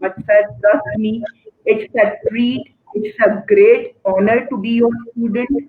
But sir, trust me, it's a treat, it's a great honor to be your student.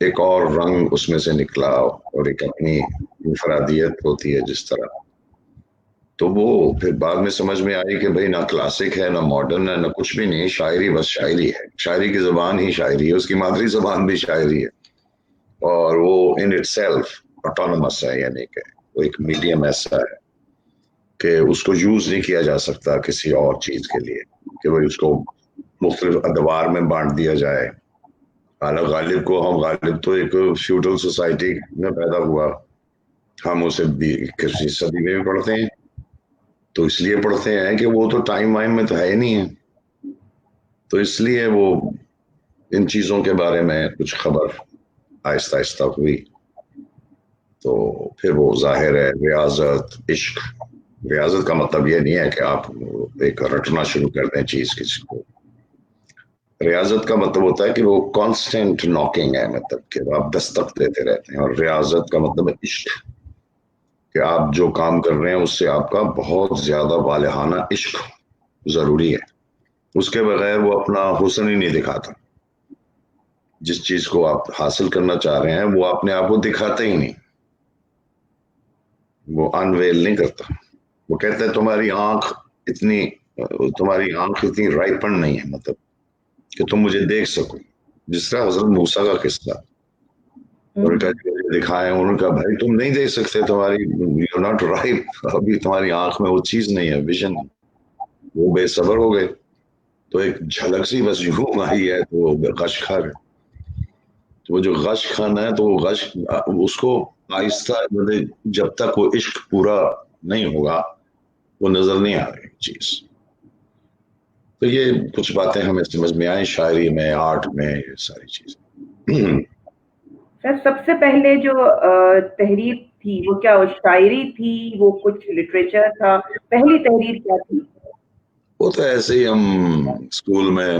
ایک اور رنگ اس میں سے نکلا اور ایک اپنی انفرادیت ہوتی ہے جس طرح. تو وہ پھر بعد میں سمجھ میں آئی کہ بھئی نہ کلاسک ہے نہ ماڈرن ہے نہ کچھ بھی نہیں, شاعری بس شاعری ہے, شاعری کی زبان ہی شاعری ہے, اس کی مادری زبان بھی شاعری ہے, اور وہ ان اٹ سیلف آٹونومس ہے, یعنی کہ وہ ایک میڈیم ایسا ہے کہ اس کو یوز نہیں کیا جا سکتا کسی اور چیز کے لیے کہ بھئی اس کو مختلف ادوار میں بانٹ دیا جائے. حالانکہ غالب کو ہم, غالب تو ایک فیوڈل سوسائٹی میں پیدا ہوا, ہم اسے 21ویں صدی میں بھی پڑھتے ہیں, تو اس لیے پڑھتے ہیں کہ وہ تو ٹائم وائم میں تو ہے ہی نہیں ہے, تو اس لیے وہ ان چیزوں کے بارے میں کچھ خبر آہستہ آہستہ ہوئی. تو پھر وہ ظاہر ہے ریاضت, عشق. ریاضت کا مطلب یہ نہیں ہے کہ آپ ایک رٹنا شروع کر دیں چیز کسی کو. ریاضت کا مطلب ہوتا ہے کہ وہ کانسٹنٹ ناکنگ ہے, مطلب کہ آپ دستک دیتے رہتے ہیں, اور ریاضت کا مطلب ہے عشق, کہ آپ جو کام کر رہے ہیں اس سے آپ کا بہت زیادہ والہانہ عشق ضروری ہے. اس کے بغیر وہ اپنا حسن ہی نہیں دکھاتا. جس چیز کو آپ حاصل کرنا چاہ رہے ہیں وہ اپنے آپ کو دکھاتے ہی نہیں, وہ انویل نہیں کرتا. وہ کہتا ہے تمہاری آنکھ اتنی رائپن نہیں ہے, مطلب کہ تم مجھے دیکھ سکو. جس طرح حضرت موسیٰ کا قصہ, اور دکھائے انہوں نے کہا بھائی تم نہیں دیکھ سکتے, تمہاری یو ناٹ رائپ, ابھی تمہاری آنکھ میں وہ چیز نہیں ہے, ویژن. وہ بے صبر ہو گئے, تو ایک جھلک سی بس یوں آئی ہے تو وہ غش کھا گئے. تو وہ جو غش کھانا ہے تو وہ غش اس کو آہستہ, جب تک وہ عشق پورا نہیں ہوگا وہ نظر نہیں آ رہی چیز. تو یہ کچھ باتیں ہمیں سمجھ میں آئیں شاعری میں, آرٹ میں, یہ ساری چیزیں. سر سب سے پہلے جو تحریر تھی وہ کیا, وہ شاعری تھی, وہ کچھ لٹریچر تھا, پہلی تحریر کیا تھی؟ وہ تو ایسے ہی ہم اسکول میں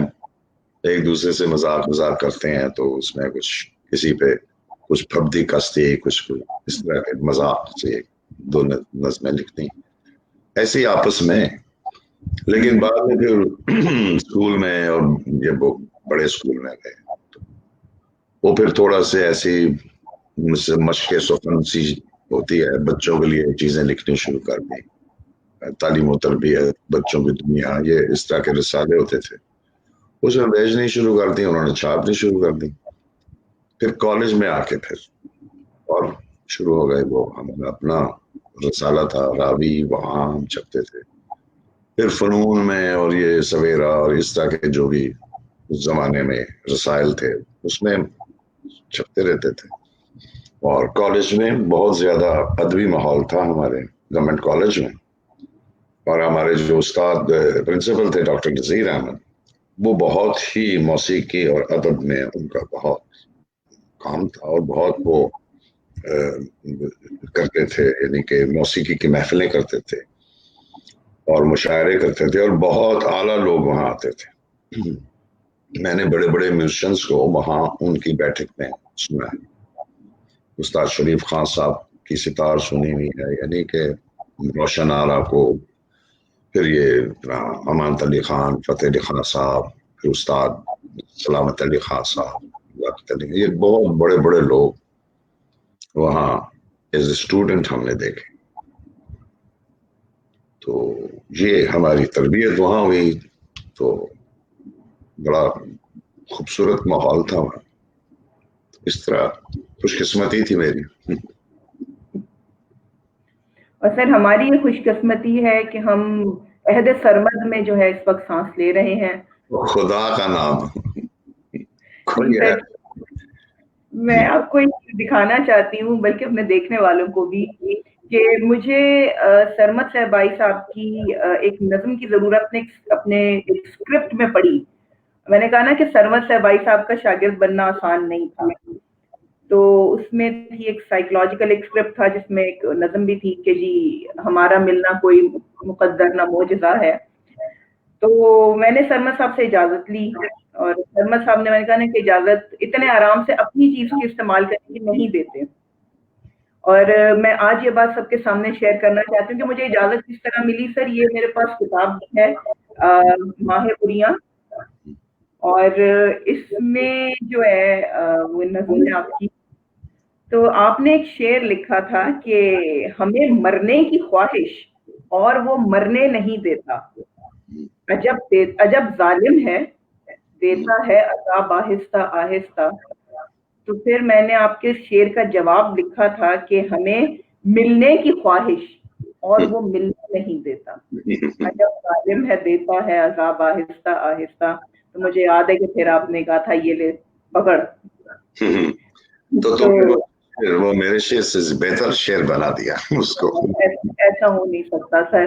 ایک دوسرے سے مذاق کرتے ہیں, تو اس میں کچھ کسی پہ کچھ پھبدی کستی, کچھ اس طرح کے مذاق سے 2 نظمیں لکھتی ایسے ہی آپس میں. لیکن بعد میں پھر اسکول میں, اور جب وہ بڑے اسکول میں گئے تو وہ پھر تھوڑا سے ایسی مشق سخن سی ہوتی ہے, بچوں کے لیے چیزیں لکھنی شروع کر دی. تعلیم و تربیت, بچوں کی دنیا, یہ اس طرح کے رسالے ہوتے تھے, اس میں بھیجنی شروع کر دی, انہوں نے چھاپنی شروع کر دی. پھر کالج میں آ کے پھر اور شروع ہو گئے, وہ ہمارا اپنا رسالہ تھا راوی, وہاں ہم چھپتے تھے. پھر فنون میں اور یہ سویرا اور اس طرح کے جو بھی اس زمانے میں رسائل تھے اس میں چھپتے رہتے تھے. اور کالج میں بہت زیادہ ادبی ماحول تھا ہمارے گورنمنٹ کالج میں, اور ہمارے جو استاد پرنسپل تھے ڈاکٹر نذیر احمد, وہ بہت ہی موسیقی اور ادب میں ان کا بہت کام تھا, اور بہت وہ کرتے تھے, یعنی کہ موسیقی کی محفلیں کرتے تھے اور مشاعرے کرتے تھے, اور بہت اعلیٰ لوگ وہاں آتے تھے. میں نے بڑے بڑے میوزیشنس کو وہاں ان کی بیٹھک میں سنا ہے. استاد شریف خان صاحب کی ستار سنی ہوئی ہے, یعنی کہ روشن آرا کو, پھر یہ امانت علی خان, فتح علی خان صاحب, پھر استاد سلامت علی خان صاحب, یہ بہت بڑے بڑے لوگ وہاں ایز اے اسٹوڈنٹ ہم نے دیکھے. تو یہ ہماری تربیت وہاں ہوئی, تو بڑا خوبصورت ماحول تھا وہاں. اس طرح خوش قسمتی تھی میری. اور سر ہماری یہ خوش قسمتی ہے کہ ہم عہد سرمد میں جو ہے اس وقت سانس لے رہے ہیں. خدا کا نام کوئی ہے. میں آپ کو دکھانا چاہتی ہوں, بلکہ اپنے دیکھنے والوں کو بھی, کہ مجھے سرمد صاحبائی صاحب کی ایک نظم کی ضرورت نے اپنے ایک اسکرپٹ میں پڑھی. میں نے کہا نا کہ سرمد صاحبائی صاحب کا شاگرد بننا آسان نہیں تھا, تو اس میں تھی ایک سائیکولوجیکل ایک اسکرپٹ تھا جس میں ایک نظم بھی تھی کہ جی ہمارا ملنا کوئی مقدر نہ معجزہ ہے. تو میں نے سرمد صاحب سے اجازت لی, اور سرمد صاحب نے, میں نے کہا نا کہ اجازت اتنے آرام سے اپنی چیز کی استعمال کرنے کی نہیں دیتے. اور میں آج یہ بات سب کے سامنے شیئر کرنا چاہتی ہوں کہ مجھے اجازت کس طرح ملی. سر یہ میرے پاس کتاب ہے ماہ پوریاں, اور اس میں جو ہے وہ نظم ہے آپ کی. تو آپ نے ایک شعر لکھا تھا کہ ہمیں مرنے کی خواہش اور وہ مرنے نہیں دیتا, عجب ظالم ہے, دیتا ہے عذاب آہستہ آہستہ. تو پھر میں نے آپ کے شعر کا جواب لکھا تھا کہ ہمیں ملنے کی خواہش اور وہ ملنے نہیں دیتا, عجب ظالم ہے, دیتا ہے عذاب آہستہ آہستہ. تو مجھے یاد ہے کہ پھر آپ نے کہا تھا یہ لے پکڑ. تو تو وہ میرے شعر سے بہتر شعر بنا دیا اس کو. ایسا ہو نہیں سکتا سر.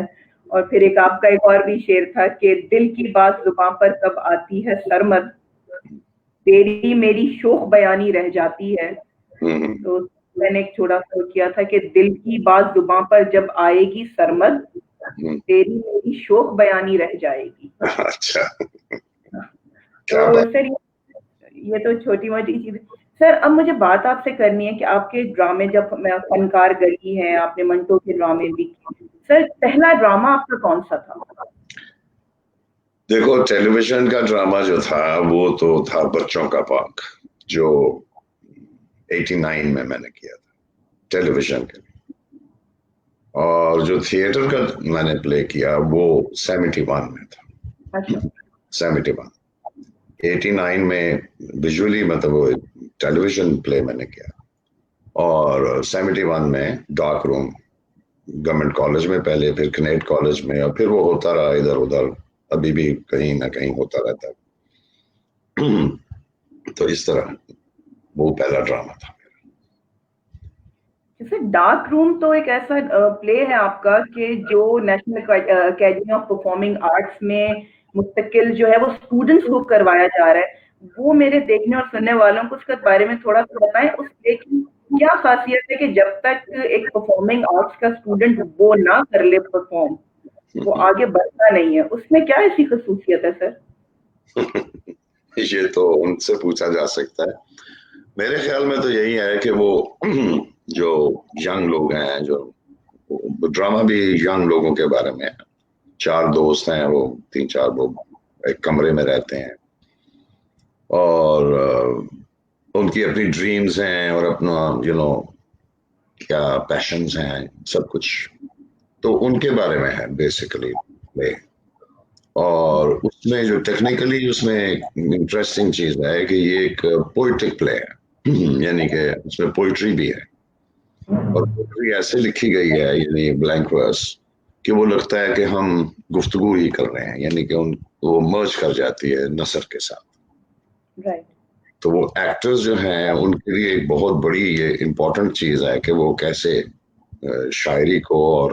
اور پھر ایک آپ کا ایک اور بھی شعر تھا کہ دل کی بات زباں پر کب آتی ہے سرمد, تیری میری شوخ بیانی رہ جاتی ہے. تو میں نے ایک چھوٹا سا کیا تھا کہ دل کی بات زباں پر جب آئے گی سرمد, تیری میری شوخ بیانی رہ جائے گی. اچھا, تو سر یہ تو چھوٹی موٹی چیز. سر اب مجھے بات آپ سے کرنی ہے کہ آپ کے ڈرامے, جب فنکار گلی ہیں, آپ نے منٹو کے ڈرامے بھی کیے, سر پہلا ڈرامہ آپ کا کون سا تھا؟ دیکھو ٹیلی ویژن کا ڈرامہ جو تھا وہ تو تھا بچوں کا پارک, جو 89 میں نے کیا تھا ٹیلی ویژن کے لیے. اور جو تھیٹر کا میں نے پلے کیا وہ 71 میں تھا. 71 89 میں ویژولی مطلب وہ ٹیلی ویژن پلے میں نے کیا. اور 71 میں ڈارک روم گورنمنٹ کالج میں پہلے, پھر کنیٹ کالج میں, اور پھر وہ ہوتا رہا ادھر ادھر, ابھی بھی کہیں نہ کہیں ہوتا رہتا. تو اس طرح وہ پہلا ڈرامہ تھا. جیسے ڈارک روم تو ایک ایسا پلے ہے آپ کا کہ جو national academy of performing arts میں مستقل جو ہے وہ اسٹوڈنٹس کو کروایا جا رہا ہے. وہ میرے دیکھنے اور سننے والوں کو اس کے بارے میں تھوڑا سا بتائیں, اس پلے کی کیا خاصیت ہے کہ جب تک ایک پرفارمنگ آرٹس کا اسٹوڈنٹ وہ نہ کر لے پرفارم, وہ آگے بڑھتا نہیں ہے. اس میں کیا ایسی خصوصیت ہے سر؟ یہ تو ان سے پوچھا جا سکتا ہے. میرے خیال میں تو یہی ہے کہ وہ جو ینگ لوگ ہیں, جو ڈرامہ بھی ینگ لوگوں کے بارے میں, 4 دوست ہیں, وہ 3-4 وہ ایک کمرے میں رہتے ہیں, اور ان کی اپنی ڈریمز ہیں اور اپنا کیا پیشنز ہیں, سب کچھ تو ان کے بارے میں ہے بیسیکلی. اور اس میں جو ٹیکنیکلی اس میں انٹرسٹنگ چیز ہے کہ یہ ایک پوئٹک پلے ہے, یعنی کہ اس میں پوئٹری بھی ہے, اور پوئٹری ایسے لکھی گئی ہے, یعنی بلینک ورس, کہ وہ لگتا ہے کہ ہم گفتگو ہی کر رہے ہیں, یعنی کہ وہ مرج کر جاتی ہے نثر کے ساتھ. تو وہ ایکٹرز جو ہیں ان کے لیے ایک بہت بڑی یہ امپورٹنٹ چیز ہے کہ وہ کیسے شاعری کو اور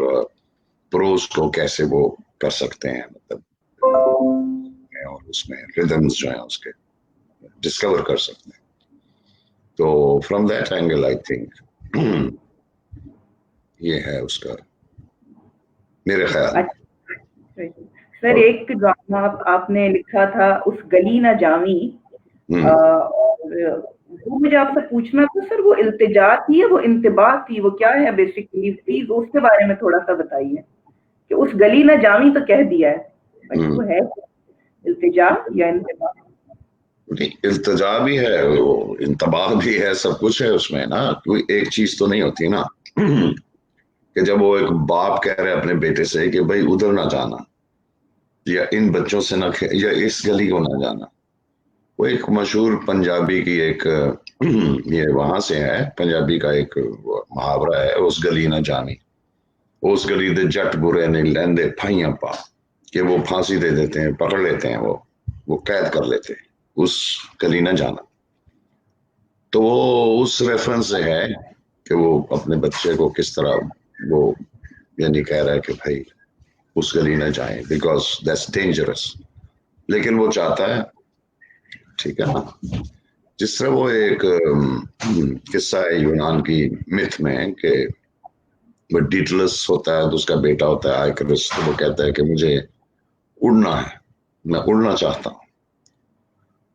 پروز کو کیسے وہ کر سکتے ہیں, مطلب اور اس میں ریدمز جو ہیں اس کے ڈسکور کر سکتے ہیں. تو from that angle I think یہ ہے اس کا میرے خیال. سر ایک ڈرامہ آپ نے لکھا تھا اس گلی نہ جامی, وہ مجھے آپ سے پوچھنا تھا سر, وہ التجا تھی, وہ انتباہ تھی, وہ کیا ہے بیسیکلی, پلیز اس کے بارے میں تھوڑا سا بتائیے. کہ اس گلی نہ جامی تو کہہ دیا ہے, وہ ہے التجا یا انتباہ؟ التجا بھی ہے, وہ انتباہ بھی ہے, سب کچھ ہے اس میں نا. کوئی ایک چیز تو نہیں ہوتی نا کہ جب وہ ایک باپ کہہ رہے اپنے بیٹے سے کہ بھائی ادھر نہ جانا, یا ان بچوں سے نہ یا اس گلی کو نہ جانا. وہ ایک مشہور پنجابی کی ایک یہ وہاں سے ہے, پنجابی کا ایک محاورہ ہے, اس گلی نہ جانی, اس گلی دے جٹ برے نہیں لیندے پھائیاں پا, کہ وہ پھانسی دے دیتے ہیں, پکڑ لیتے ہیں, وہ قید کر لیتے ہیں, اس گلی نہ جانا. تو وہ اس ریفرنس سے ہے کہ وہ اپنے بچے کو کس طرح وہ یعنی کہہ رہا ہے کہ بھائی اس گلی نہ جائیں بیکاز دیٹس ڈینجرس. لیکن وہ چاہتا ہے, ٹھیک ہے نا, جس طرح وہ ایک قصہ ہے یونان کی متھ میں کہ وہ ڈیٹلس ہوتا ہے, تو اس کا بیٹا ہوتا ہے آئیکرس, تو وہ کہتا ہے کہ مجھے اڑنا ہے, میں اڑنا چاہتا ہوں.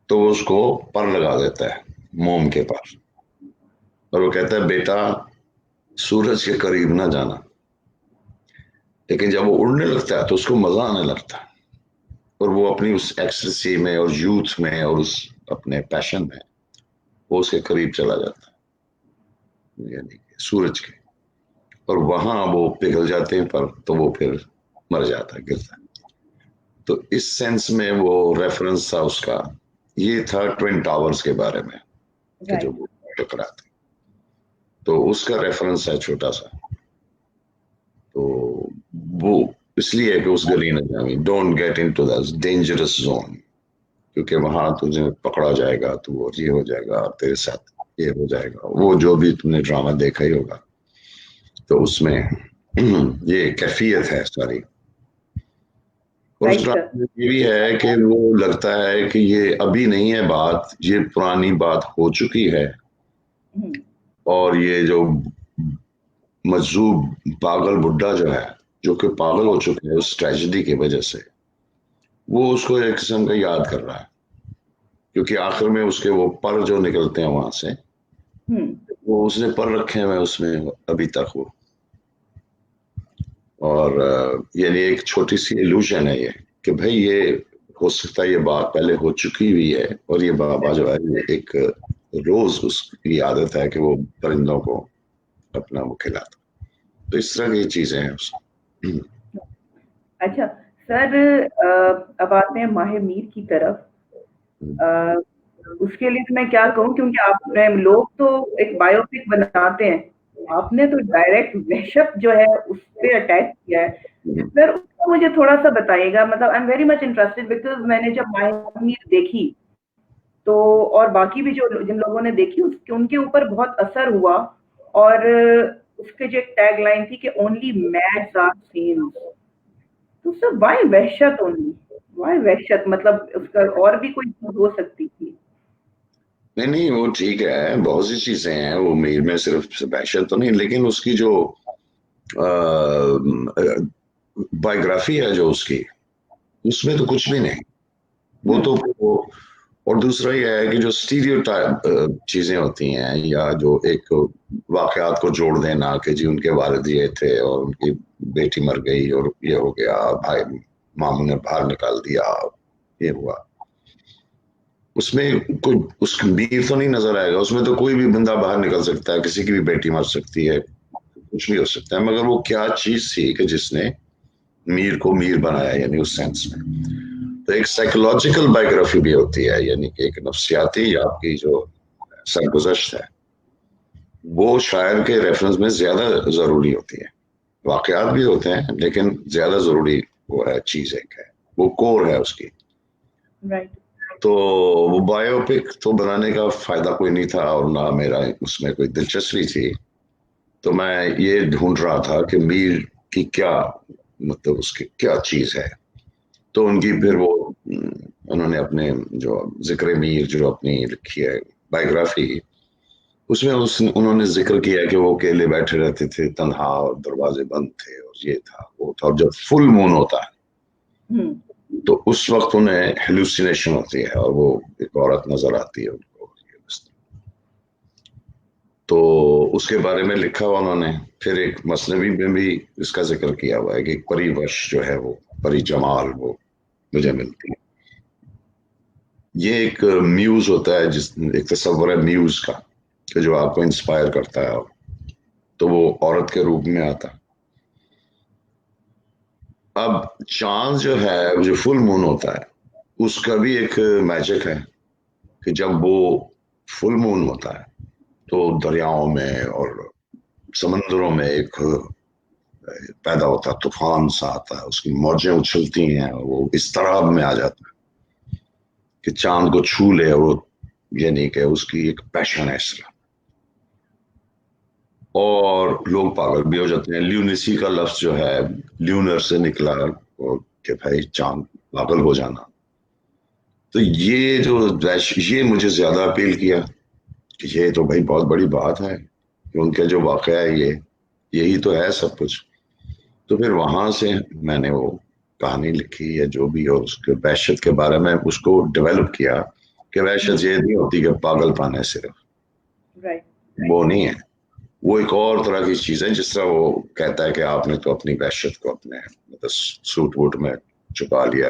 تو وہ اس کو پر لگا دیتا ہے موم کے پر, اور وہ کہتا ہے بیٹا سورج کے قریب نہ جانا. لیکن جب وہ اڑنے لگتا ہے تو اس کو مزہ آنے لگتا ہے, اور وہ اپنی اس ایکسٹریسی میں اور یوتھ میں اور اس اپنے پیشن میں وہ اس کے قریب چلا جاتا ہے، یعنی سورج کے، اور وہاں وہ پگھل جاتے ہیں پر تو وہ پھر مر جاتا ہے، گرتا ہے. تو اس سینس میں وہ ریفرنس تھا اس کا. یہ تھا ٹوین ٹاورز کے بارے میں کہ جو وہ ٹکراتے، تو اس کا ریفرنس ہے چھوٹا سا. تو وہ اس لیے کہ اس گلی نے جامی don't get into the dangerous zone, کیونکہ وہاں تجھے پکڑا جائے گا تو وہ یہ ہو جائے گا، تیرے ساتھ یہ ہو جائے گا، وہ جو بھی تم نے ڈرامہ دیکھا ہی ہوگا. تو اس میں یہ کیفیت ہے ساری. اور اس ڈرامے میں یہ بھی ہے کہ وہ لگتا ہے کہ یہ ابھی نہیں ہے بات، یہ پرانی بات ہو چکی ہے، اور یہ جو مجذوب پاگل بڈھا جو ہے، جو کہ پاگل ہو چکے ہیں اس ٹریجڈی کی وجہ سے، وہ اس کو ایک قسم کا یاد کر رہا ہے، کیونکہ آخر میں اس کے وہ پر جو نکلتے ہیں وہاں سے، وہ اس نے پر رکھے ہیں اس میں ابھی تک وہ. اور یعنی ایک چھوٹی سی ایلوژن ہے یہ کہ بھئی یہ ہو سکتا ہے یہ بات پہلے ہو چکی ہوئی ہے، اور یہ بابا جو ہے ایک روز اس کی عادت ہے کہ وہ پرندوں کو اپنا وہ کھلاتا. تو اس طرح کی چیزیں ہیں اس. اچھا سر، اب آتے ہیں ماہ میر کی طرف. اس کے لیے میں کیا کہوں، کیونکہ آپ نے لوگ تو ایک بایو پک بناتے ہیں، آپ نے تو ڈائریکٹ وحشت جو ہے اس پہ اٹیک کیا ہے. سر اس کو مجھے تھوڑا سا بتائیے گا، مطلب I am very much interested because میں نے جب ماہ میر دیکھی تو، اور باقی بھی جو جن لوگوں نے دیکھی ان کے اوپر بہت اثر ہوا. اور اس کے جو ایک ٹیگ لائن تھی کہ اونلی میڈز آر سینز، تو سر وائی وحشت اونلی، وائی وحشت، مطلب اس کا اور بھی کوئی چیز ہو سکتی تھی؟ نہیں وہ ٹھیک ہے، بہت سی چیزیں ہیں وہ میر میں، صرف وحشت تو نہیں، لیکن اس کی جو بایوگرافی ہے جو اس کی، اس میں تو کچھ بھی نہیں. وہ تو اور دوسرا یہ ہے کہ جو اسٹیریوٹائپ چیزیں ہوتی ہیں، یا جو ایک واقعات کو جوڑ دینا کہ جی ان کے والد یہ تھے اور ان کی بیٹی مر گئی اور یہ ہو گیا، بھائی ماموں نے باہر نکال دیا، یہ ہوا، اس میں کوئی اس میر تو نہیں نظر آئے گا. اس میں تو کوئی بھی بندہ باہر نکل سکتا ہے، کسی کی بھی بیٹی مر سکتی ہے، کچھ بھی ہو سکتا ہے. مگر وہ کیا چیز تھی کہ جس نے میر کو میر بنایا، یعنی اس سینس میں. تو ایک سائیکولوجیکل بایوگرافی بھی ہوتی ہے، یعنی کہ ایک نفسیاتی آپ کی جو سرگزشت ہے وہ شاعر کے ریفرنس میں زیادہ ضروری ہوتی ہے. واقعات بھی ہوتے ہیں لیکن زیادہ ضروری وہ ہے چیز ایک ہے، وہ کور ہے اس کی. تو وہ بایو پک تو بنانے کا فائدہ کوئی نہیں تھا، اور نہ میرا اس میں کوئی دلچسپی تھی. تو میں یہ ڈھونڈ رہا تھا کہ میر کی کیا مطلب اس کی کیا چیز ہے. تو ان کی پھر وہ انہوں نے اپنے جو ذکر میر جو اپنی لکھی ہے بایوگرافی، اس میں انہوں نے ذکر کیا کہ وہ اکیلے بیٹھے رہتے تھے، تنہا، اور دروازے بند تھے، اور یہ تھا وہ تھا. اور جب فل مون ہوتا ہے تو اس وقت انہیں ہیلوسینیشن ہوتی ہے، اور وہ ایک عورت نظر آتی ہے ان کو. تو اس کے بارے میں لکھا ہوا انہوں نے. پھر ایک مثنوی میں بھی اس کا ذکر کیا ہوا ہے کہ ایک پری وش جو ہے، وہ پری جمال وہ مجھے ملتی ہے. یہ ایک میوز ہوتا ہے، جس ایک تصور ہے میوز کا کہ جو آپ کو انسپائر کرتا ہے، تو وہ عورت کے روپ میں آتا. اب چاند جو ہے جو فل مون ہوتا ہے، اس کا بھی ایک میجک ہے کہ جب وہ فل مون ہوتا ہے تو دریاؤں میں اور سمندروں میں ایک پیدا ہوتا ہے، طوفان سا آتا ہے، اس کی موجیں اچھلتی ہیں، وہ اضطراب میں آ جاتا ہے کہ چاند کو چھو لے. اور وہ یعنی کہ اس کی ایک پیشن ہے اس طرح، اور لوگ پاگل بھی ہو جاتے ہیں. لیونیسی کا لفظ جو ہے لیونر سے نکلا، کہ بھائی چاند پاگل ہو جانا. تو یہ جو یہ مجھے زیادہ اپیل کیا کہ یہ تو بھائی بہت بڑی بات ہے کہ ان کے جو واقعہ ہے یہی تو ہے سب کچھ. تو پھر وہاں سے میں نے وہ کہانی لکھی یا جو بھی ہو، اس کے وحشت کے بارے میں اس کو ڈیولپ کیا کہ وحشت یہ نہیں ہوتی کہ پاگل پن ہے صرف، وہ نہیں ہے. وہ ایک اور طرح کی چیز ہے، جس طرح وہ کہتا ہے کہ آپ نے تو اپنی وحشت کو اپنے سوٹ ووٹ میں چھپا لیا،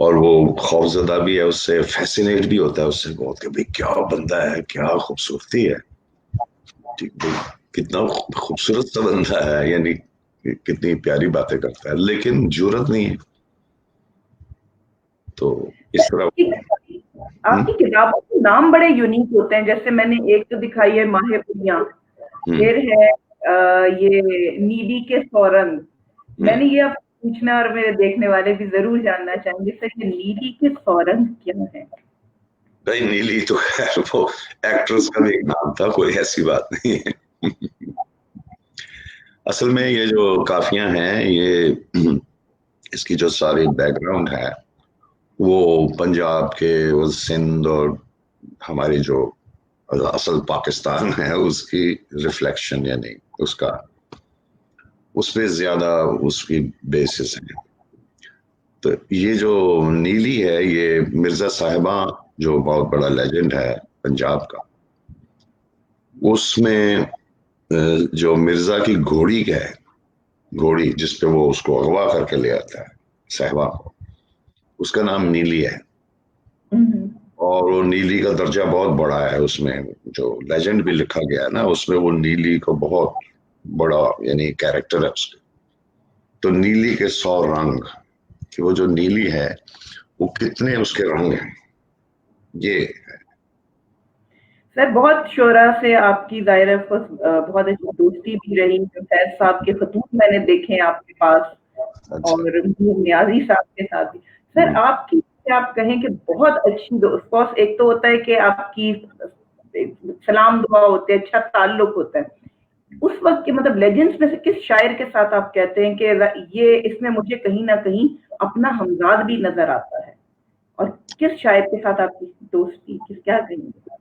اور وہ خوفزدہ بھی ہے اس سے, فیسینیٹ بھی ہوتا ہے اس سے بہت کہ بھئی کیا بندہ ہے, کیا خوبصورتی ہے, کتنا خوبصورت سا بندہ ہے, یعنی کتنی پیاری باتیں کرتا ہے, لیکن جرأت نہیں ہے. تو اس طرح آپ کی کتابوں کے نام بڑے یونیک ہوتے ہیں. جیسے میں نے ایک تو دکھائی ہے ماہ پوریاں, پھر ہے یہ نیلی کے سورنگ. میں نے یہ پوچھنا اور میرے دیکھنے والے بھی ضرور جاننا چاہیں گے کہ نیلی کے سورنگ کیا ہے؟ بھائی نیلی تو خیر وہ ایکٹرس کا بھی ایک نام تھا, کوئی ایسی بات نہیں ہے. اصل میں یہ جو کافیاں ہیں, یہ اس کی جو ساری بیک گراؤنڈ ہے وہ پنجاب کے, وہ سندھ اور ہماری جو اصل پاکستان ہے اس کی ریفلیکشن, یعنی اس کا اس پہ زیادہ اس کی بیسس ہے. تو یہ جو نیلی ہے یہ مرزا صاحبہ جو بہت بڑا لیجنڈ ہے پنجاب کا, اس میں جو مرزا کی گھوڑی ہے, گھوڑی جس پہ وہ اس کو اغوا کر کے لے آتا ہے صاحبہ کو, اس کا نام نیلی ہے. اور وہ نیلی کا درجہ بہت بڑا ہے, اس میں جو لیجنڈ بھی لکھا گیا ہے نا اس میں وہ نیلی کو بہت بڑا یعنی کیریکٹر ہے اس کا. تو نیلی کے 100 رنگ, کہ وہ جو نیلی ہے وہ کتنے اس کے رنگ ہیں. یہ سر بہت شعرا سے آپ کی ظاہر بہت اچھی دوستی بھی رہی. فیض صاحب کے خطوط میں نے دیکھے ہیں آپ کے پاس, اچھا. اور نیازی صاحب کے ساتھ بھی. سر آپ کی آپ کہیں کہ بہت اچھی دوست, ایک تو ہوتا ہے کہ آپ کی سلام دعا ہوتے ہیں, اچھا تعلق ہوتا ہے. اس وقت کے مطلب لیجنڈز میں سے کس شاعر کے ساتھ آپ کہتے ہیں کہ یہ اس میں مجھے کہیں نہ کہیں اپنا ہمزاد بھی نظر آتا ہے, اور کس شاعر کے ساتھ آپ کی دوستی کیا کہیں گے؟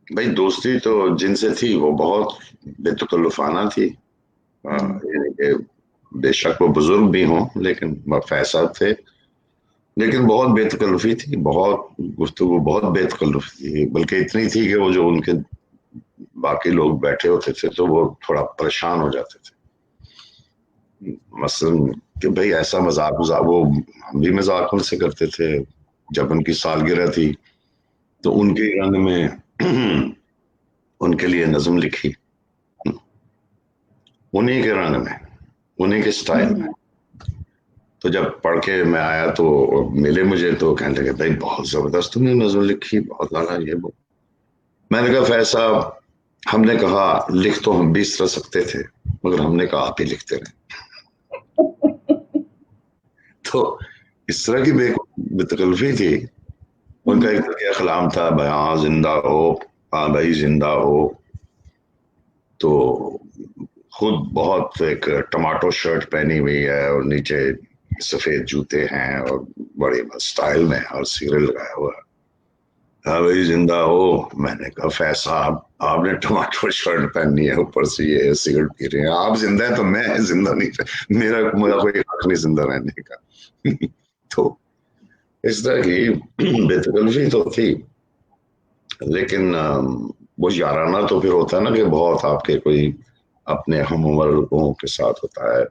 بھائی دوستی تو جن سے تھی وہ بہت بے تکلفانہ تھی, یعنی کہ بے شک وہ بزرگ بھی ہوں لیکن فیض صاحب تھے, لیکن بہت بے تکلفی تھی, بہت گفتگو بہت بے تکلفی تھی, بلکہ اتنی تھی کہ وہ جو ان کے باقی لوگ بیٹھے ہوتے تھے تو وہ تھوڑا پریشان ہو جاتے تھے. مثلا کہ بھئی ایسا مذاق وہ ہم بھی مذاق ان سے کرتے تھے. جب ان کی سالگرہ تھی تو ان کے رنگ میں ان کے لیے نظم لکھی, انہیں کے رنگ میں, انہیں کے سٹائل میں. تو جب پڑھ کے میں آیا تو ملے مجھے تو کہنے لگے بھائی بہت زبردست تم نے نظم لکھی, بہت اعلیٰ یہ وہ. میں نے کہا فیض صاحب ہم نے کہا لکھ تو ہم بھی اس طرح سکتے تھے, مگر ہم نے کہا آپ ہی لکھتے رہے. تو اس طرح کی بے تکلفی تھی. ان کا ایک طرح کلام تھا, بیاں زندہ ہو, ہاں بھائی زندہ ہو. تو خود بہت ایک ٹماٹو شرٹ پہنی ہوئی ہے اور نیچے سفید جوتے ہیں اور بڑے سٹائل میں, اور سیریل لگایا ہوا ہے, ہاں بھائی زندہ ہو. میں نے کہا فیض صاحب آپ نے ٹماٹو شرٹ پہننی ہے, اوپر سے یہ سگریٹ پی رہے ہیں, آپ زندہ ہیں تو میں زندہ نہیں, میرا کوئی حق نہیں زندہ رہنے کا. تو اس طرح کی بے تکلفی تو تھی, لیکن وہ یارانہ تو پھر ہوتا ہے نا کہ بہت آپ کے کوئی اپنے ہم عمر لوگوں کے ساتھ ہوتا ہے.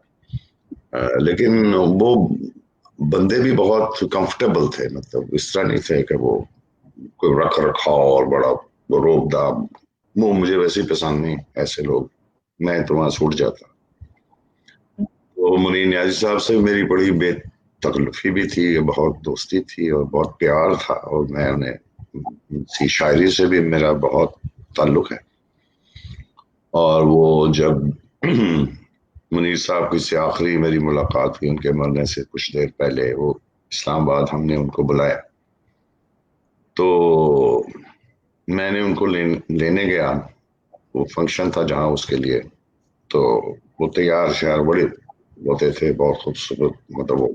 لیکن وہ بندے بھی بہت کمفرٹیبل تھے, مطلب اس طرح نہیں تھے کہ وہ کوئی رکھ رکھاؤ اور بڑا روب داب, وہ مجھے ویسے ہی پسند نہیں ایسے لوگ, میں تو وہاں چھوٹ جاتا. تو منیر نیازی صاحب سے میری بڑی بے تکلفی بھی تھی, بہت دوستی تھی اور بہت پیار تھا, اور میں انہیں شاعری سے بھی میرا بہت تعلق ہے. اور وہ جب منیر صاحب کی سے آخری میری ملاقات ہوئی ان کے مرنے سے کچھ دیر پہلے, وہ اسلام آباد ہم نے ان کو بلایا, تو میں نے ان کو لینے گیا, وہ فنکشن تھا جہاں اس کے لیے. تو وہ تیار شیار بڑے ہوتے تھے, بہت خوبصورت, مطلب وہ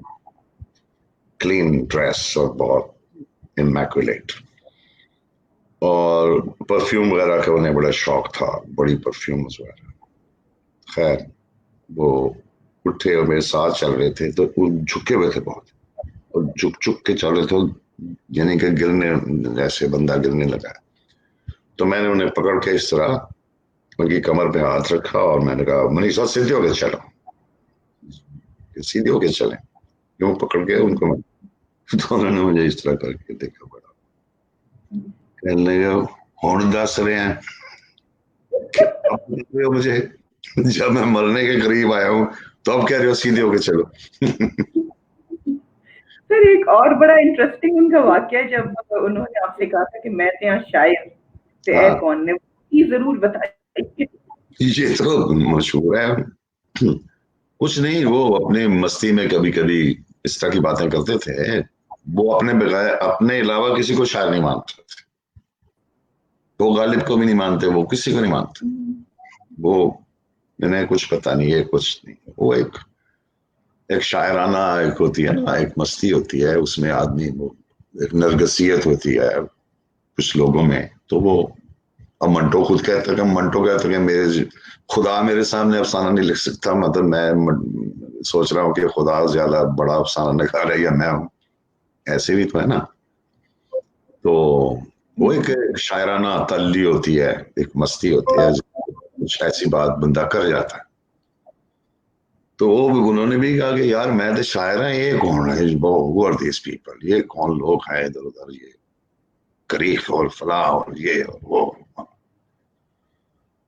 کلین ڈریس اور بہت امیکولیٹ, اور پرفیوم وغیرہ کا انہیں بڑا شوق تھا, بڑی پرفیومز وغیرہ. خیر وہ اٹھے اور میرے ساتھ چل رہے تھے, تو وہ جھکے ہوئے تھے بہت, اور جھک جھک کے چل رہے تھے, یعنی کہ گرنے جیسے بندہ گرنے لگا. تو میں نے انہیں پکڑ کے اس طرح ان کی کمر پہ ہاتھ رکھا اور میں نے کہا منی صاحب سیدھے ہو کے چلو, سیدھے ہو کے چلیں. یوں پکڑ کے ان کو تو انہوں نے مجھے اس طرح کر کے دیکھا بڑا, کہنے لگا ہون دس رہے ہیں مجھے, جب میں مرنے کے قریب آیا ہوں تو اب کہہ رہے ہو سیدھے ہو کے چلو. سر ایک اور بڑا انٹرسٹنگ ان کا واقعہ جب انہوں نے آپ سے کہا تھا کہ میں تیرا شاعر سے اے کون نے یہ ضرور بتائیے. یہ تو مشہور ہے, کچھ نہیں, وہ اپنی مستی میں کبھی کبھی اس طرح کی باتیں کرتے تھے. وہ اپنے بغیر اپنے علاوہ کسی کو شاعر نہیں مانتے تھے, وہ غالب کو بھی نہیں مانتے, وہ کسی کو نہیں مانتے. وہ انہیں کچھ پتا نہیں ہے, کچھ نہیں, وہ ایک شاعرانہ ایک ہوتی ہے نا, ایک مستی ہوتی ہے اس میں آدمی, وہ ایک نرگسیت ہوتی ہے کچھ لوگوں میں. تو وہ اب منٹو خود کہتا ہے کہ منٹو کہتا ہے کہ میرے خدا میرے سامنے افسانہ نہیں لکھ سکتا, مطلب میں سوچ رہا ہوں کہ خدا زیادہ بڑا افسانہ نکال ہے یا میں ہوں, ایسے بھی تو ہے نا. تو وہ ایک شاعرانہ تلی ہوتی ہے, ایک مستی ہوتی ہے, کچھ ایسی بات بندہ کر جاتا ہے. تو انہوں نے بھی کہا کہ یار میں تو شاعر ہیں, یہ کون ہے, who are these people, یہ کون لوگ ہیں ادھر ادھر, یہ کریخ اور فلاں اور یہ اور وہ.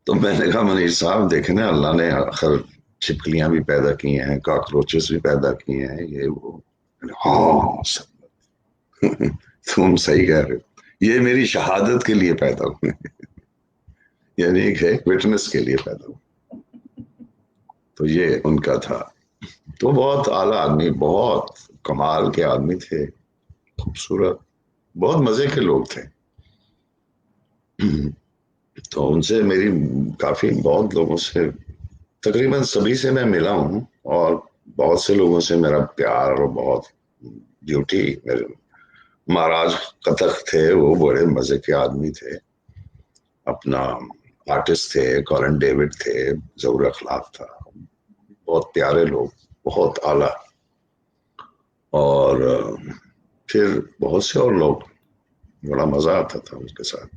تو میں نے کہا منیر صاحب دیکھیں نا, اللہ نے آخر چھپکلیاں بھی پیدا کی ہیں, کاکروچز بھی پیدا کی ہیں, یہ وہ. ہاں تم صحیح کہہ رہے ہو, یہ میری شہادت کے لیے پیدا ہوئے, یعنی ایک وٹنس کے لیے پیدا ہوئے. تو یہ ان کا تھا. تو بہت اعلیٰ آدمی, بہت کمال کے آدمی تھے, خوبصورت, بہت مزے کے لوگ تھے. تو ان سے میری کافی بہت لوگوں سے, تقریباً سبھی سے میں ملا ہوں, اور بہت سے لوگوں سے میرا پیار اور بہت ڈیوٹی. میرے مہاراج کتک تھے, وہ بڑے مزے کے آدمی تھے, اپنا آرٹسٹ تھے, کالن ڈیوڈ تھے, ظہور اخلاق تھا, بہت پیارے لوگ, بہت اعلیٰ. اور پھر بہت سے اور لوگ, بڑا مزہ آتا تھا ان کے ساتھ.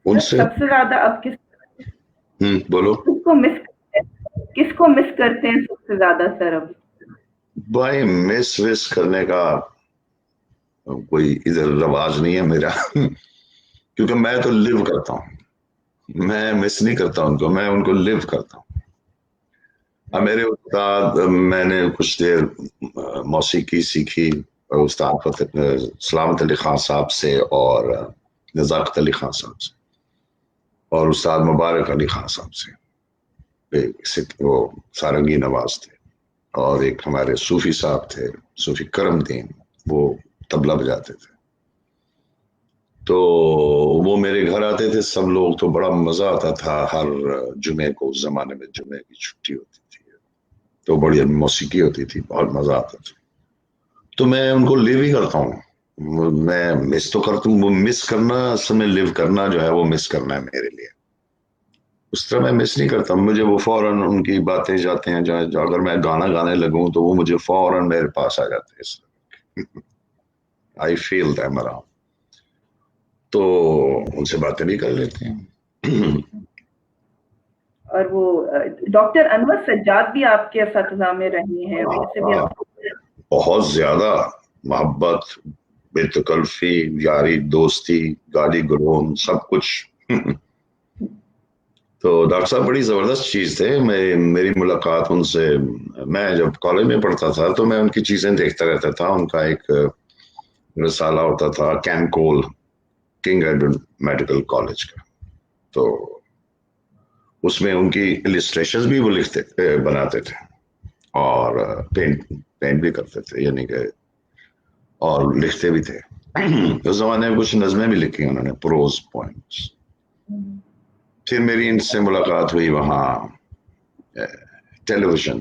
ان سے سب سے زیادہ اب بولو کس کو مس کرتے ہیں سب سے زیادہ سر اب؟ بھائی مس وس کرنے کا کوئی ادھر رواج نہیں ہے میرا, کیونکہ میں تو لیو کرتا ہوں, میں مس نہیں کرتا ان کو, میں ان کو لیو کرتا ہوں. اب میرے استاد, میں نے کچھ دیر موسیقی سیکھی استاد سلامت علی خان صاحب سے اور نزاکت علی خان صاحب سے, اور استاد مبارک علی خان صاحب سے, وہ سارنگی نواز تھے, اور ایک ہمارے صوفی صاحب تھے, صوفی کرم دین, وہ طبلہ بجاتے تھے. تو وہ میرے گھر آتے تھے سب لوگ, تو بڑا مزہ آتا تھا. ہر جمعے کو, اس زمانے میں جمعے کی چھٹی ہوتی تھی, تو بڑی موسیقی ہوتی تھی, بہت مزہ آتا تھا. تو میں ان کو لیو ہی کرتا ہوں, میں مس تو کرتا ہوں, وہ مس کرنا اصل میں لیو کرنا جو ہے وہ مس کرنا ہے میرے لیے. اس طرح میں مس نہیں کرتا, مجھے وہ فوراً ان کی باتیں جاتے ہیں, جو اگر میں گانا گانے لگوں تو وہ مجھے فوراً میرے پاس آ جاتے ہیں, I feel them around. تو ان سے باتیں بھی کر لیتے ہیں. اور وہ ڈاکٹر انور سجاد بھی آپ کے اساتذہ میں رہے ہیں, بہت زیادہ محبت, بے تکلفی, یاری دوستی, گالی گلون, سب کچھ. تو ڈاکٹر صاحب بڑی زبردست چیز تھے. میری ملاقات ان سے, میں جب کالج میں پڑھتا تھا تو میں ان کی چیزیں دیکھتا رہتا تھا. ان کا ایک رسالہ ہوتا تھا کین کول, کنگ ایڈورڈ میڈیکل کالج کا, تو اس میں ان کی السٹریشنز بھی وہ لکھتے بناتے تھے, اور پینٹ بھی کرتے تھے, یعنی کہ اور لکھتے بھی تھے. اس زمانے میں کچھ نظمیں بھی لکھی انہوں نے, پروز پوئمز. پھر میری ان سے ملاقات ہوئی وہاں ٹیلی ویژن,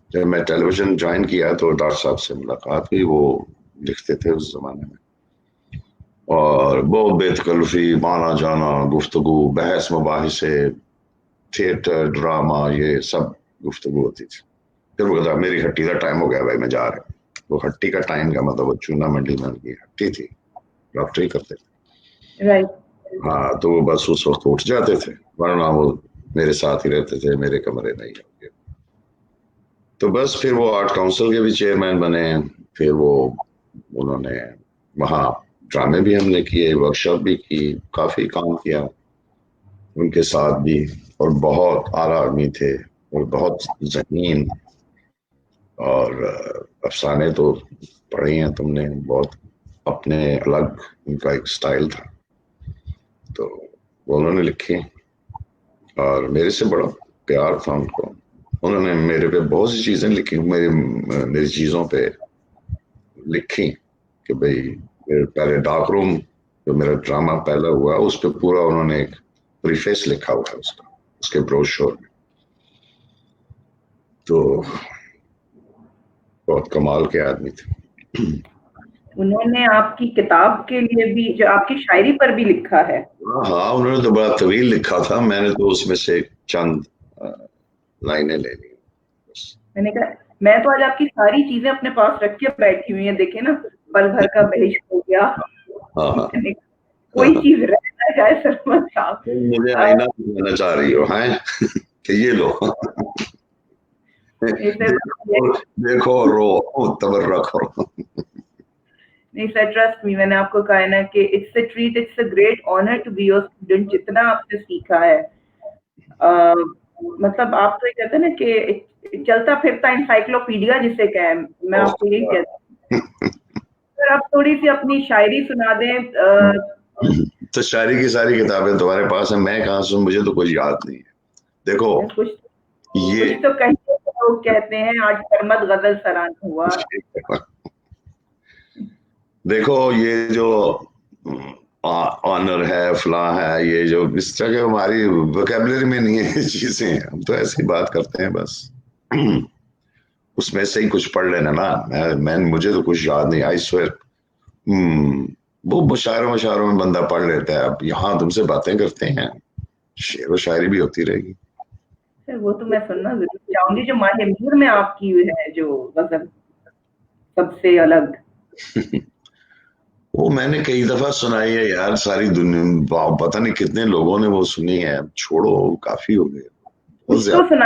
جب میں ٹیلی ویژن جوائن کیا تو ڈاکٹر صاحب سے ملاقات ہوئی. وہ لکھتے تھے اس زمانے میں, اور بہت بے تکلفی, مانا جانا, گفتگو, بحث مباحثے, تھیٹر, ڈرامہ, یہ سب گفتگو ہوتی تھی. پھر وہ کہتا میری ہٹی کا ٹائم ہو گیا بھائی, میں جا رہا ہوں. وہ ہٹی کا ٹائم کا مطلب وہ چونا منڈی میں کی ہٹی تھی, ڈاکٹری کرتے تھے. ہاں, تو وہ بس اس وقت اٹھ جاتے تھے, ورنہ وہ میرے ساتھ ہی رہتے تھے, میرے کمرے میں ہی. تو بس پھر وہ آرٹ کاؤنسل کے بھی چیئرمین بنے, پھر وہ انہوں نے وہاں ڈرامے بھی ہم نے کیے, ورکشاپ بھی کی, کافی کام کیا ان کے ساتھ بھی, اور بہت اعلیٰ آدمی تھے اور بہت ذہین, اور افسانے تو پڑھے ہیں تم نے, بہت اپنے الگ ان کا ایک سٹائل تھا, تو وہ انہوں نے لکھے, اور میرے سے بڑا پیار تھا ان کو. انہوں نے میرے پہ بہت سی چیزیں لکھی, میری چیزوں پہ لکھی کہ بھئی پہلے ڈارک روم جو میرا ڈرامہ پہلا ہوا اس پہ پورا انہوں نے ایک پریفیس لکھا ہوا ہے اس کا, اس کے بروشور میں. تو بہت کمال کے آدمی تھے. انہوں نے آپ کی کتاب کے لیے بھی, جو آپ کی شاعری پر بھی لکھا ہے. ہاں انہوں نے تو بڑا طویل لکھا تھا, میں نے تو اس میں سے چند لائنیں لے لی. میں نے کہا میں تو آج آپ کی ساری چیزیں اپنے پاس رکھ کے بیٹھی ہوئی ہیں, دیکھیں نا, پل بھر کا بہشت ہو گیا, کوئی چیز رہ نہ جائے سرمد صاحب. مجھے آئینہ دکھانا چاہ رہی ہو ہیں کہ یہ لو دیکھو رو تبرک ہو. نہیں سر, ٹرسٹ می, میں نے آپ کو کہا ہے نا کہ it's a treat, it's a great honour to be your student. جتنا آپ سے سیکھا ہے, مطلب آپ تو یہ کہتے ہیں نا کہ چلتا پھرتا انسائکلوپیڈیا جسے کہیں, میں آپ کو یہی کہتی ہوں. سر آپ تھوڑی سی اپنی شاعری سنا دیں. تو شاعری کی ساری کتابیں تمہارے پاس ہیں, میں کہاں سے, مجھے تو کچھ یاد نہیں ہے. دیکھو کچھ تو لوگ کہتے ہیں آج سرمد غزل سرانہ ہوا. دیکھو یہ جو آنر ہے, فلاں ہے, یہ جو اس طرح کے ہماری ووکیبلری میں نہیں ہے چیزیں, ہم تو ایسی بات کرتے ہیں بس. اس میں سے ہی کچھ پڑھ لینا نا, میں مجھے تو کچھ یاد نہیں. آئی سوئر وہ مشاعروں میں بندہ پڑھ لیتا ہے. اب یہاں تم سے باتیں کرتے ہیں, شعر و شاعری بھی ہوتی رہے گی. وہ تو میں سننا ضرور چاہوں گی. جو ماہ میر میں آپ کی ہے جو غزل سب سے الگ, وہ میں نے کئی دفعہ سنائی ہے یار, ساری دنیا پتہ نہیں کتنے لوگوں نے وہ سنی ہے. چھوڑو, کافی ہو گئے. کچھ تو سنا.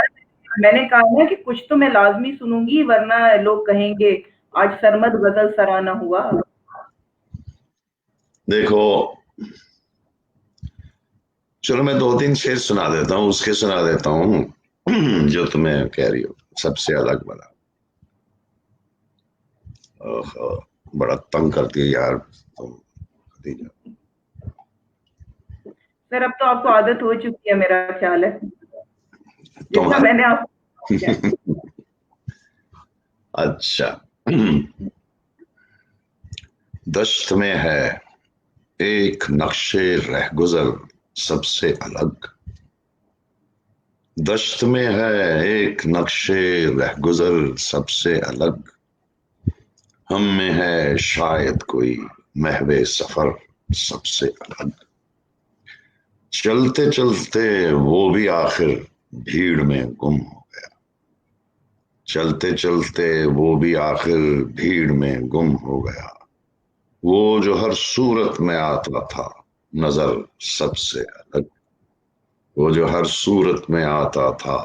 میں نے کہا نا کہ کچھ تو میں لازمی سنوں گی, ورنہ لوگ کہیں گے آج سرمد غزل سرانہ ہوا. دیکھو چلو میں 2-3 شعر سنا دیتا ہوں, اس کے سنا دیتا ہوں جو تمہیں کہہ رہی ہو, سب سے الگ والا. بڑا تنگ کرتی ہے یار تم خدیجہ. سر اب تو آپ کو عادت ہو چکی ہے میرا خیال ہے, جتنا میں نے آپ اچھا. دشت میں ہے ایک نقشے رہ گزر سب سے الگ. دشت میں ہے ایک نقشے رہ گزر سب سے الگ. ہم میں ہے شاید کوئی محو سفر سب سے الگ. چلتے چلتے وہ بھی آخر بھیڑ میں گم ہو گیا. چلتے چلتے وہ بھی آخر بھیڑ میں گم ہو گیا. وہ جو ہر صورت میں آتا تھا نظر سب سے الگ. وہ جو ہر صورت میں آتا تھا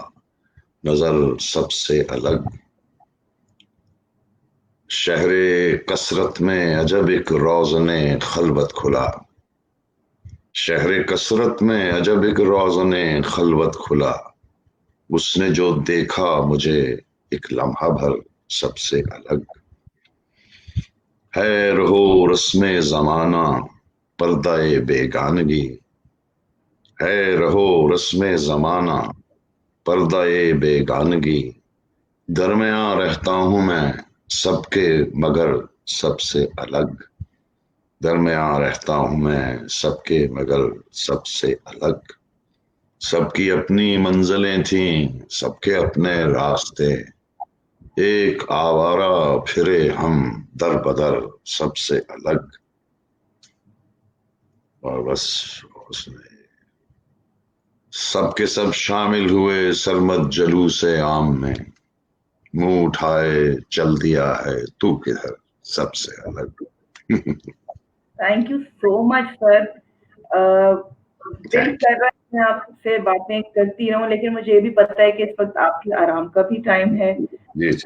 نظر سب سے الگ. شہر کثرت میں عجب ایک روزن خلوت کھلا. شہر کثرت میں عجب ایک روزن خلوت کھلا. اس نے جو دیکھا مجھے ایک لمحہ بھر سب سے الگ. ہے رہو رسم زمانہ پردہ بیگانگی. ہے رہو رسم زمانہ پردہ بیگانگی. درمیاں رہتا ہوں میں سب کے مگر سب سے الگ. درمیاں رہتا ہوں میں سب کے مگر سب سے الگ. سب کی اپنی منزلیں تھیں, سب کے اپنے راستے. ایک آوارہ پھرے ہم در بدر سب سے الگ. اور بس اس میں سب کے سب شامل ہوئے سرمد جلوس عام میں. منہ اٹھائے چل دیا ہے تو کدھر سب سے الگ. تھینک یو سو مچ سر. دل کر رہا ہے میں آپ سے باتیں کرتی رہوں, لیکن مجھے یہ بھی پتا ہے کہ اس وقت آپ کے آرام کا بھی ٹائم ہے. جی جی